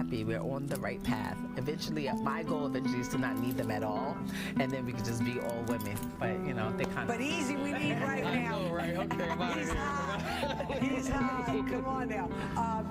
happy. We're on the right path. Eventually, my goal eventually is to not need them at all, and then we could just be all women. But you know, they kind of. But easy, we need right now. Right? Okay, He's high. He's high. Come on now.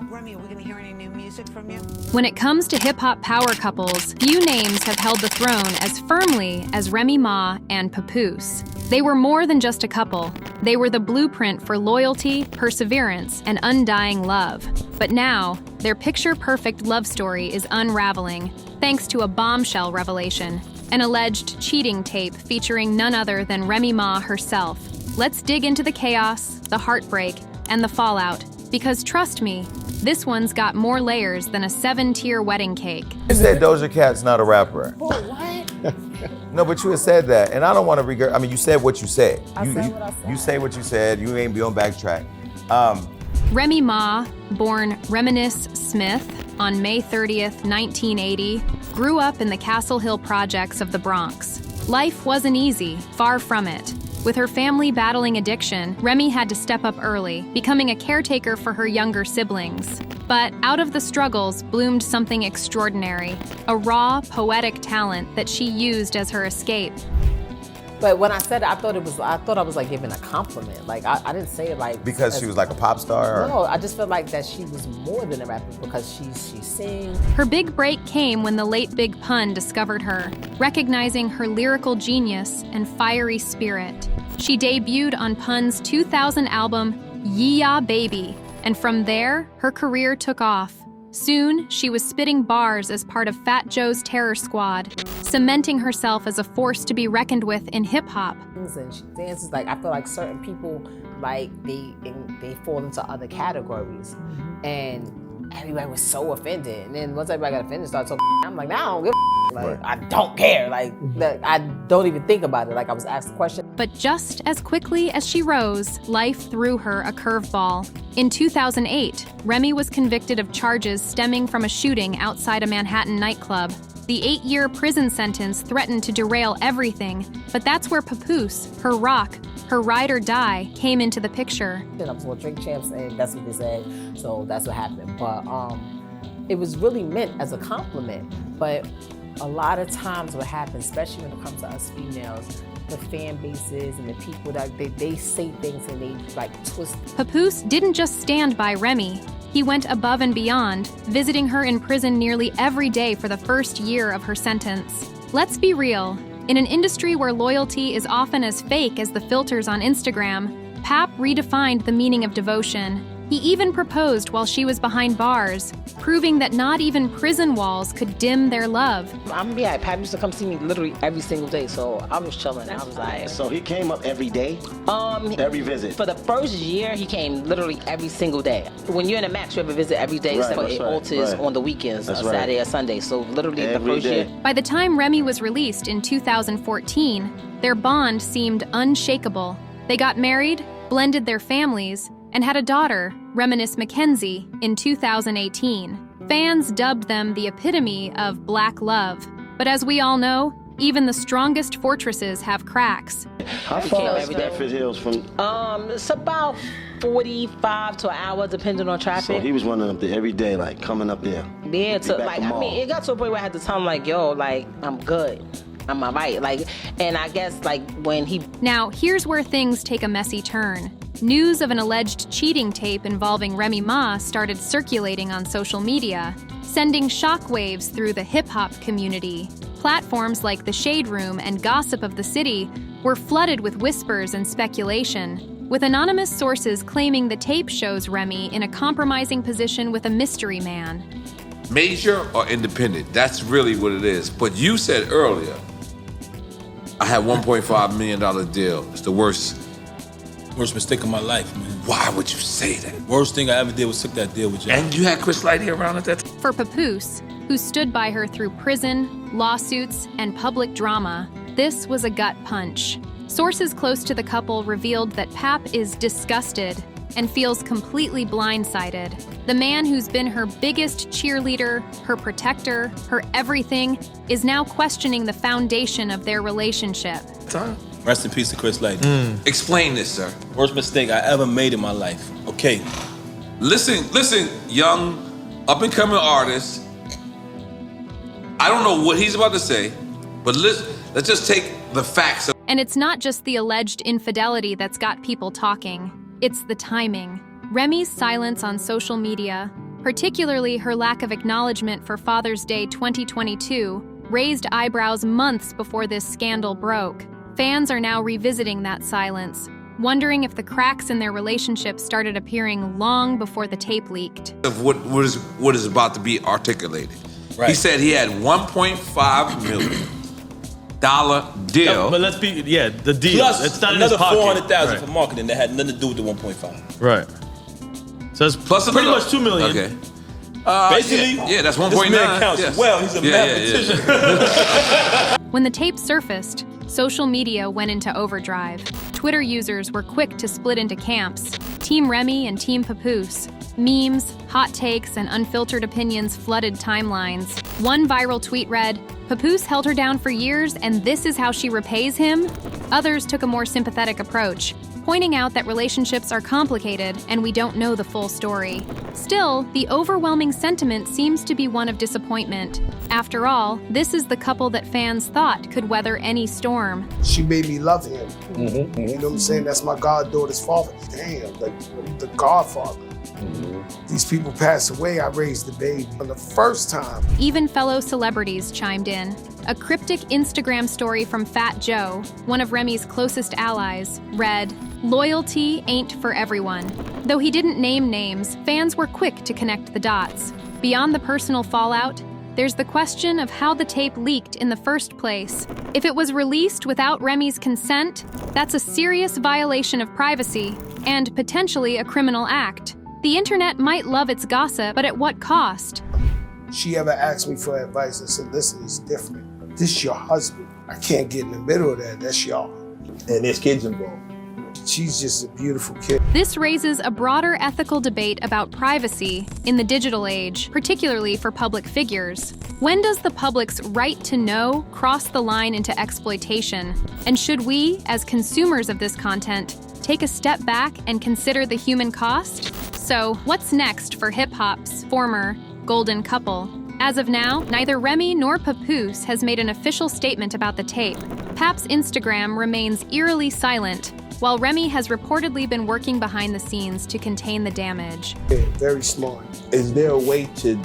Remy, are we going to hear any new music from you? When it comes to hip-hop power couples, few names have held the throne as firmly as Remy Ma and Papoose. They were more than just a couple. They were the blueprint for loyalty, perseverance, and undying love. But now, their picture-perfect love story is unraveling, thanks to a bombshell revelation, an alleged cheating tape featuring none other than Remy Ma herself. Let's dig into the chaos, the heartbreak, and the fallout, because trust me, this one's got more layers than a 7-tier wedding cake. You said Doja Cat's not a rapper. Oh, what? No, but you had said that, and I don't want to regret. I mean, you said what you said. I said what I said. You say what you said. You ain't be on backtrack. Remy Ma, born Reminisce Smith on May 30th, 1980, grew up in the Castle Hill projects of the Bronx. Life wasn't easy, far from it. With her family battling addiction, Remy had to step up early, becoming a caretaker for her younger siblings. But out of the struggles bloomed something extraordinary, a raw, poetic talent that she used as her escape. But when I said it, I thought I was like giving a compliment. Like I didn't say it like Because she was like a pop star? Or? No, I just felt like that she was more than a rapper because she sings. Her big break came when the late Big Pun discovered her, recognizing her lyrical genius and fiery spirit. She debuted on Pun's 2000 album, Yeah Baby, and from there, her career took off. Soon, she was spitting bars as part of Fat Joe's Terror Squad, cementing herself as a force to be reckoned with in hip-hop. And she dances like, I feel like certain people, like they fall into other categories. And everybody was so offended. And then once everybody got offended, started talking, I'm like, now I don't give a like, I don't care. Like, I don't even think about it. Like, I was asked a question. But just as quickly as she rose, life threw her a curveball. In 2008, Remy was convicted of charges stemming from a shooting outside a Manhattan nightclub. The 8-year prison sentence threatened to derail everything, but that's where Papoose, her rock, her ride or die, came into the picture. I was on Drink Champs, and that's what they said, so that's what happened. But it was really meant as a compliment. But a lot of times what happens, especially when it comes to us females, the fan bases and the people that they say things and they like twist. Papoose didn't just stand by Remy. He went above and beyond, visiting her in prison nearly every day for the first year of her sentence. Let's be real. In an industry where loyalty is often as fake as the filters on Instagram, Pap redefined the meaning of devotion. He even proposed while she was behind bars, proving that not even prison walls could dim their love. I'm gonna be like, Pap used to come see me literally every single day, so I was chilling. I was like, So he came up every day? Every visit? For the first year, he came literally every single day. When you're in a max, you have a visit every day, Right, so that's it right, alters right. on the weekends, That's Saturday or Sunday. So literally the Every first day. year. By the time Remy was released in 2014, their bond seemed unshakable. They got married, blended their families, and had a daughter, Reminisce Mackenzie, in 2018. Fans dubbed them the epitome of black love. But as we all know, even the strongest fortresses have cracks. How far is Stafford Hills from? It's about 45 to an hour, depending on So traffic. he was running up there every day, like coming up there. Yeah, Be back like, I tomorrow. mean, it got to a point where I had to tell him, like, yo, like, I'm good. I'm all right. Like, and I guess, like, when he... Now, here's where things take a messy turn. News of an alleged cheating tape involving Remy Ma started circulating on social media, sending shockwaves through the hip-hop community. Platforms like The Shade Room and Gossip of the City were flooded with whispers and speculation, with anonymous sources claiming the tape shows Remy in a compromising position with a mystery man. Major or independent, that's really what it is. But you said earlier, I had $1.5 million deal. It's the worst mistake of my life, man. Why would you say that? Worst thing I ever did was took that deal with y'all. And you had Chris Lighty around at that time? For Papoose, who stood by her through prison, lawsuits, and public drama, this was a gut punch. Sources close to the couple revealed that Pap is disgusted and feels completely blindsided. The man who's been her biggest cheerleader, her protector, her everything, is now questioning the foundation of their relationship. Rest in peace to Chris Lighty. Explain this, sir. Worst mistake I ever made in my life. Okay. Listen, young, up-and-coming artists, I don't know what he's about to say, but let's just take the facts. And it's not just the alleged infidelity that's got people talking. It's the timing. Remy's silence on social media, particularly her lack of acknowledgement for Father's Day 2022, raised eyebrows months before this scandal broke. Fans are now revisiting that silence, wondering if the cracks in their relationship started appearing long before the tape leaked. Of what is about to be articulated. Right. He said he had $1.5 million deal. But let's be, the deal. Plus It's not another in his pocket. 400,000 Right. for marketing that had nothing to do with the 1.5. Right. So it's Plus pretty another- much $2 million. Okay. Basically, yeah, that's 1.9. This man counts yes. well. He's a mathematician. When the tape surfaced, social media went into overdrive. Twitter users were quick to split into camps: Team Remy and Team Papoose. Memes, hot takes, and unfiltered opinions flooded timelines. One viral tweet read, "Papoose held her down for years, and this is how she repays him?" Others took a more sympathetic approach, pointing out that relationships are complicated and we don't know the full story. Still, the overwhelming sentiment seems to be one of disappointment. After all, this is the couple that fans thought could weather any storm. She made me love him. You know what I'm saying? That's my goddaughter's father. Damn, like the godfather. These people passed away, I raised the baby. For the first time. Even fellow celebrities chimed in. A cryptic Instagram story from Fat Joe, one of Remy's closest allies, read, "Loyalty ain't for everyone." Though he didn't name names, fans were quick to connect the dots. Beyond the personal fallout, there's the question of how the tape leaked in the first place. If it was released without Remy's consent, that's a serious violation of privacy and potentially a criminal act. The internet might love its gossip, but at what cost? She ever asked me for advice, I said, listen, it's different. This is your husband. I can't get in the middle of that. That's y'all. And there's kids involved. She's just a beautiful kid. This raises a broader ethical debate about privacy in the digital age, particularly for public figures. When does the public's right to know cross the line into exploitation? And should we, as consumers of this content, take a step back and consider the human cost? So, what's next for hip-hop's former golden couple? As of now, neither Remy nor Papoose has made an official statement about the tape. Pap's Instagram remains eerily silent, while Remy has reportedly been working behind the scenes to contain the damage. Yeah, very smart. Is there a way to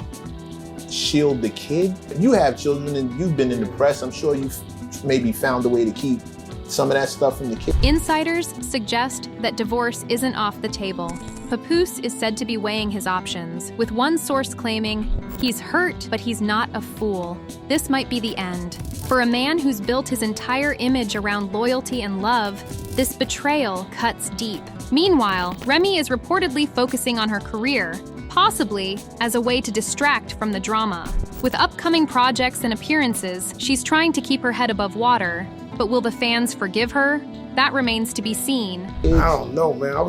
shield the kid? You have children and you've been in the press. I'm sure you've maybe found a way to keep some of that stuff from the kid. Insiders suggest that divorce isn't off the table. Papoose is said to be weighing his options, with one source claiming he's hurt, but he's not a fool. This might be the end. For a man who's built his entire image around loyalty and love, this betrayal cuts deep. Meanwhile, Remy is reportedly focusing on her career, possibly as a way to distract from the drama. With upcoming projects and appearances, she's trying to keep her head above water. But will the fans forgive her? That remains to be seen. I don't know, man. I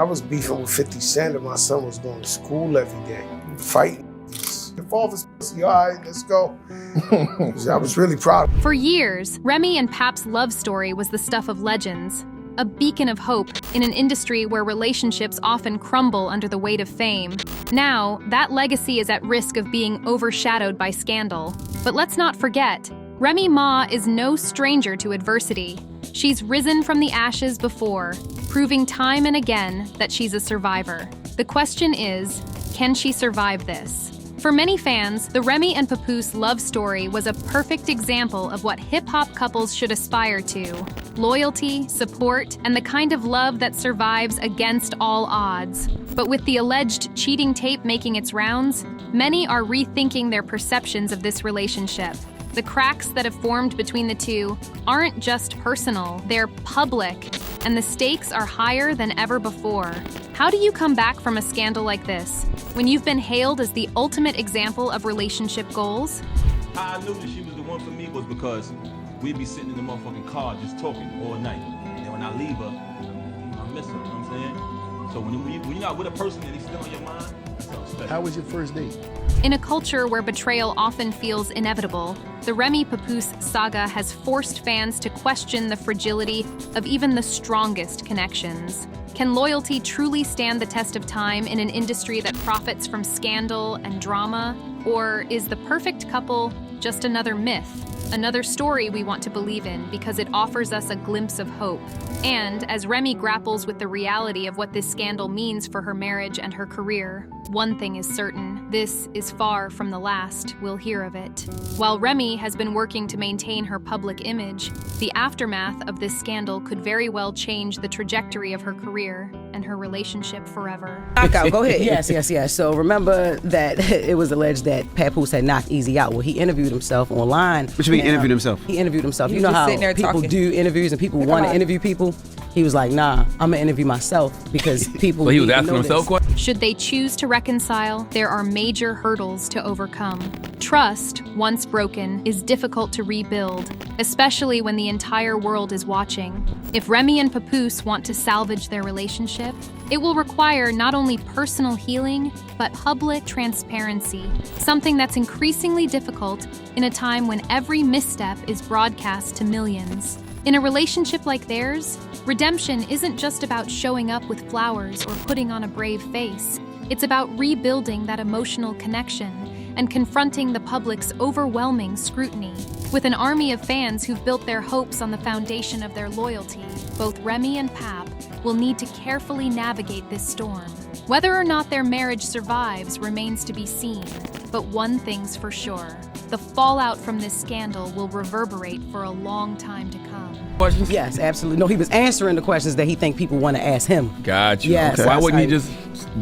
was beefing with 50 Cent and my son was going to school every day, fighting. Your father's pussy, all right, let's go. I was really proud. For years, Remy and Pap's love story was the stuff of legends, a beacon of hope in an industry where relationships often crumble under the weight of fame. Now, that legacy is at risk of being overshadowed by scandal. But let's not forget, Remy Ma is no stranger to adversity. She's risen from the ashes before, proving time and again that she's a survivor. The question is, can she survive this? For many fans, the Remy and Papoose love story was a perfect example of what hip-hop couples should aspire to: loyalty, support, and the kind of love that survives against all odds. But with the alleged cheating tape making its rounds, many are rethinking their perceptions of this relationship. The cracks that have formed between the two aren't just personal, they're public, and the stakes are higher than ever before. How do you come back from a scandal like this, when you've been hailed as the ultimate example of relationship goals? How I knew that she was the one for me was because we'd be sitting in the motherfucking car just talking all night. And when I leave her, I miss her, you know what I'm saying? So when you're not with a person and he's still on your mind, that's something special. How was your first date? In a culture where betrayal often feels inevitable, the Remy Papoose saga has forced fans to question the fragility of even the strongest connections. Can loyalty truly stand the test of time in an industry that profits from scandal and drama? Or is the perfect couple just another myth? Another story we want to believe in because it offers us a glimpse of hope. And as Remy grapples with the reality of what this scandal means for her marriage and her career, one thing is certain: this is far from the last we'll hear of it. While Remy has been working to maintain her public image, the aftermath of this scandal could very well change the trajectory of her career and her relationship forever. Go ahead. Yes. So remember that it was alleged that Papoose had knocked Easy out. Well, he interviewed himself online. What you mean interviewed himself? He interviewed himself. He You was know just how sitting there people talking. do interviews and people want to interview people? He was like, nah, I'm going to interview myself because people Well, he was need to asking know himself this. questions? Should they choose to reconcile, there are major hurdles to overcome. Trust, once broken, is difficult to rebuild, especially when the entire world is watching. If Remy and Papoose want to salvage their relationship, it will require not only personal healing, but public transparency, something that's increasingly difficult in a time when every misstep is broadcast to millions. In a relationship like theirs, redemption isn't just about showing up with flowers or putting on a brave face. It's about rebuilding that emotional connection and confronting the public's overwhelming scrutiny. With an army of fans who've built their hopes on the foundation of their loyalty, both Remy and Pap will need to carefully navigate this storm. Whether or not their marriage survives remains to be seen, but one thing's for sure: the fallout from this scandal will reverberate for a long time to come. Questions? Yes, absolutely. No, he was answering the questions that he think people want to ask him. Got you. Yes, Okay. Why that's wouldn't he like- just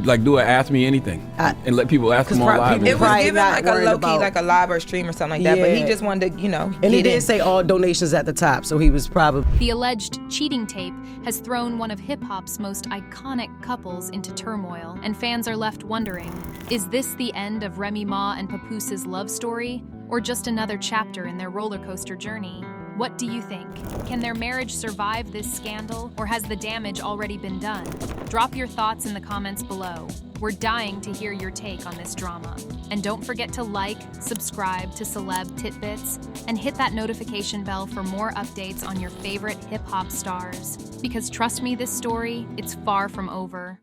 like do a ask me anything and let people ask him on live? It was Probably given not like a worried low key, about- like a live or stream or something like that. But he Yeah. just wanted to, And he get did in. say all donations at the top, so he was probably... The alleged cheating tape has thrown one of hip-hop's most iconic couples into turmoil, and fans are left wondering, is this the end of Remy Ma and Papoose's love story, or just another chapter in their roller coaster journey? What do you think? Can their marriage survive this scandal, or has the damage already been done? Drop your thoughts in the comments below. We're dying to hear your take on this drama. And don't forget to like, subscribe to Celeb Titbits, and hit that notification bell for more updates on your favorite hip-hop stars. Because trust me, this story, it's far from over.